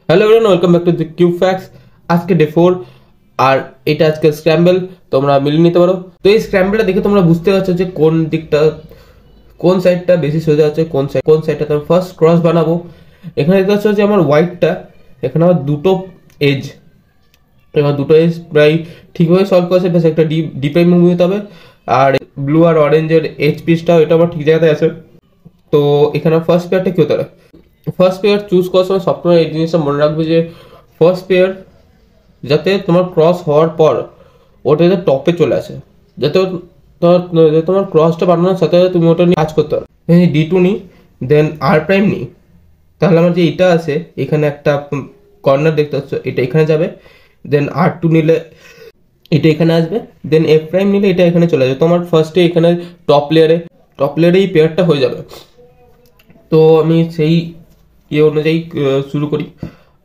Hello everyone, welcome back to the cube facts. আজকে day 4 আর এটা আজকে স্ক্র্যাম্বল, তোমরা মিলিয়ে নিতে পারো। তো এই স্ক্র্যাম্বলটা দেখে তোমরা বুঝতে পারছো যে কোন দিকটা, কোন সাইডটা বেশি সোজা আছে, কোন সাইডটা আমি ফার্স্ট ক্রস বানাবো। এখানে দেখতে পাচ্ছ যে আমার হোয়াইটটা, এখানে আমার দুটো এজ, এবার দুটো এজ প্রায় ঠিকভাবে সলভ করেছে, বেশ একটা ডিপে মুভ হতে হবে। আর ব্লু আর অরেঞ্জের এজ পিসটাও এটা আমার ঠিক জায়গাতে আছে। তো এখানে ফার্স্ট পেয়ারটা কি হতে পারে? ফার্স্ট পেয়ার চুজ করার সময় সবসময় এই জিনিসটা মনে রাখবে যে ফার্স্ট পেয়ার যাতে তোমার ক্রস হওয়ার পর ওটা যাতে টপে চলে আসে, যাতে তোমার ক্রসটা বানানোর সাথে সাথে তুমি ওটা নিয়ে কাজ করতে পারো। ডি2 নিই, দেন আর প্রাইম নিই, তাহলে আমার যে এটা আছে এখানে একটা কর্নার দেখতে পাচ্ছ, এটা এখানে যাবে। দেন আর2 নিলে এটা এখানে আসবে, দেন এফ প্রাইম নিলে এটা এখানে চলে যাবে। তোমার ফার্স্টে এখানে টপ লেয়ারে এই পেয়ারটা হয়ে যাবে। তো আমি সেই অনুযায়ী শুরু করি।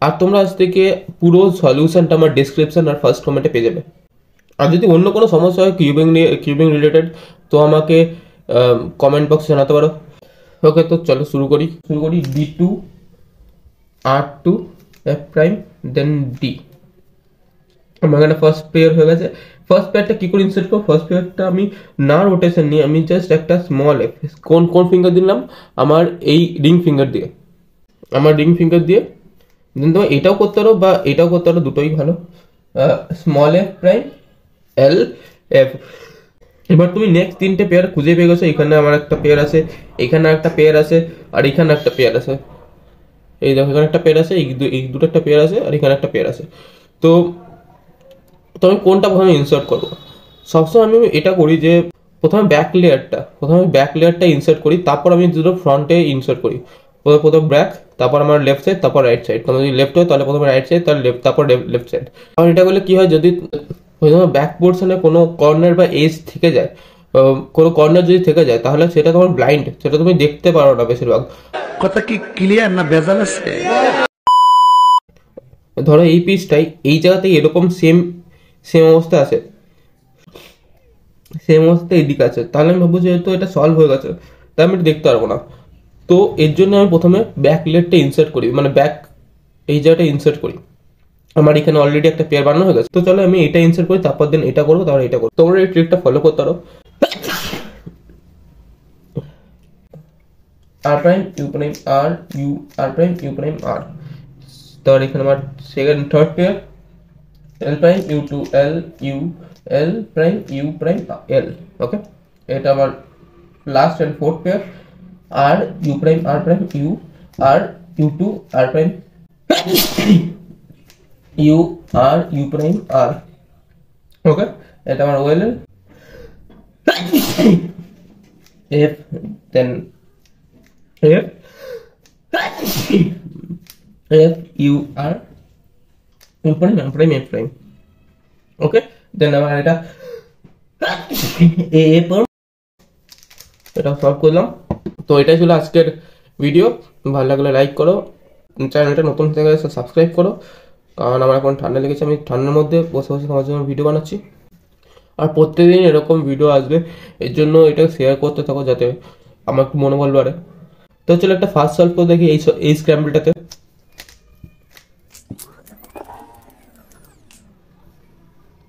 আর তোমরা আজ থেকে পুরো সলিউশনটা আমার ডিসক্রিপশন আর ফার্স্ট কমেন্টে পেয়ে যাবে। আর যদি অন্য কোনো সমস্যা হয় কিউবিং রিলেটেড, তো আমাকে কমেন্ট বক্সে জানাতে পারো। ওকে, তো চলো শুরু করি ডি2 আর2 এফ প্রাইম দেন ডি। আমার এখানে ফার্স্ট পেয়ার হয়ে গেছে। ফার্স্ট পেয়ারটা কি করে ইনসার্ট করবো? ফার্স্ট পেয়ারটা আমি না রোটেশন নিয়ে আমি জাস্ট একটা স্মল এফ, কোন ফিঙ্গার দিলাম? আমার এই রিং ফিঙ্গার দিয়ে, দেন তোমার এটাও করতে পারো বা এটাও করতে পারো, দুটোই ভালো। Small F prime L F. এবার তুমি নেক্সট তিনটে পেয়ার খুঁজে পেয়ে গেছো। এখানে আমার একটা পেয়ার আছে, এখানে একটা পেয়ার আছে, আর এখানে একটা পেয়ার আছে। এই দেখো, এখানে একটা পেয়ার আছে, এই দুটো একটা পেয়ার আছে, আর এখানে একটা পেয়ার আছে। তো আমি কোনটা প্রথমে ইনসার্ট করবো? সবসময় আমি এটা করি যে প্রথমে ব্যাক লেয়ারটা ইনসার্ট করি, তারপর আমি দুটো ফ্রন্টে ইনসার্ট করি। প্রথম ব্যাক, তারপর আমার লেফট সাইড, তারপর রাইট সাইড। তোমার যদি লেফট হয় তাহলে প্রথমে রাইট সাইড, তাহলে তারপর লেফট সাইড। আর এটা করলে কি হয়, যদি তোমার ব্যাক পোর্শনে কোনো কর্নার বা এজ থেকে যায়, কোনো কর্নার যদি থেকে যায়, তাহলে সেটা তোমার ব্লাইন্ড, সেটা তুমি দেখতে পারো না বেশিরভাগ। কথা কি ক্লিয়ার না ভেজাল আছে? ধরো এই পিসটাই এই জায়গাতেই এরকম সেম সেম অবস্থা আছে, সেম অবস্থা এদিকে আছে, তাহলে আমি ভাববো যেহেতু এটা সলভ হয়ে গেছে, তাই আমি এটা দেখতে পারবো না। তো এর জন্য আমি প্রথমে ব্যাক লেয়ারটা ইনসার্ট করি, মানে ব্যাক এই জায়গাটা ইনসার্ট করি। আমার এখানে অলরেডি একটা পেয়ার বানানো হয়ে গেছে, তো চলো আমি এটা ইনসার্ট করি, তারপর দিন এটা করবো, তারপর এটা করবো। তোমরা এই ট্রিকটা ফলো করতে পারো। R prime U prime R U, R prime U prime R. তারপর এখানে আমার second third pair L prime U two L U, L prime U prime L. Okay, এটা আমার last and fourth pair R U prime R prime U, R U two R prime U, R U prime R. Okay, এটা আমার well F, then F F U R U prime R prime F prime. ওকে, দেন আমার এটা এ পর, এটা solve করলাম। তো এটাই ছিল আজকের ভিডিও। ভালো লাগলে লাইক করো, চ্যানেলটা নতুন থেকে সাবস্ক্রাইব করো, কারণ আমার এখন ঠান্ডা লেগেছে, আমি ঠান্ডার মধ্যে বসে বসে তোমার জন্য ভিডিও বানাচ্ছি। আর প্রত্যেকদিন এরকম ভিডিও আসবে, এর জন্য এটা শেয়ার করতে থাকো যাতে আমার একটু মনোবল বাড়ে। তো চলো একটা ফার্স্ট সলভ করে দেখি এই স্ক্র্যাম্বলটাতে।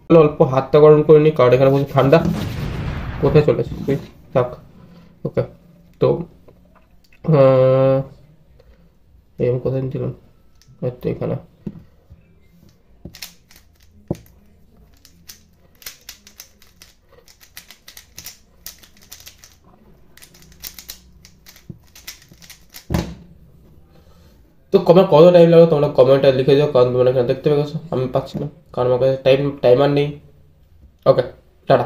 অল্প হাতটা গরম করে নিই, কারণ এখানে বলছি ঠান্ডা। কোথায় চলেছে তুই? থাক। ওকে, তো আমি কোথায় নিয়েছিলাম? তো এখানে তো কত টাইম লাগবে তোমরা কমেন্টে লিখে দাও, কারণ তোমরা এখানে দেখতে পেয়েছো, আমি পাচ্ছি না, কারণ আমার কাছে টাইমার নেই। ওকে, টাটা।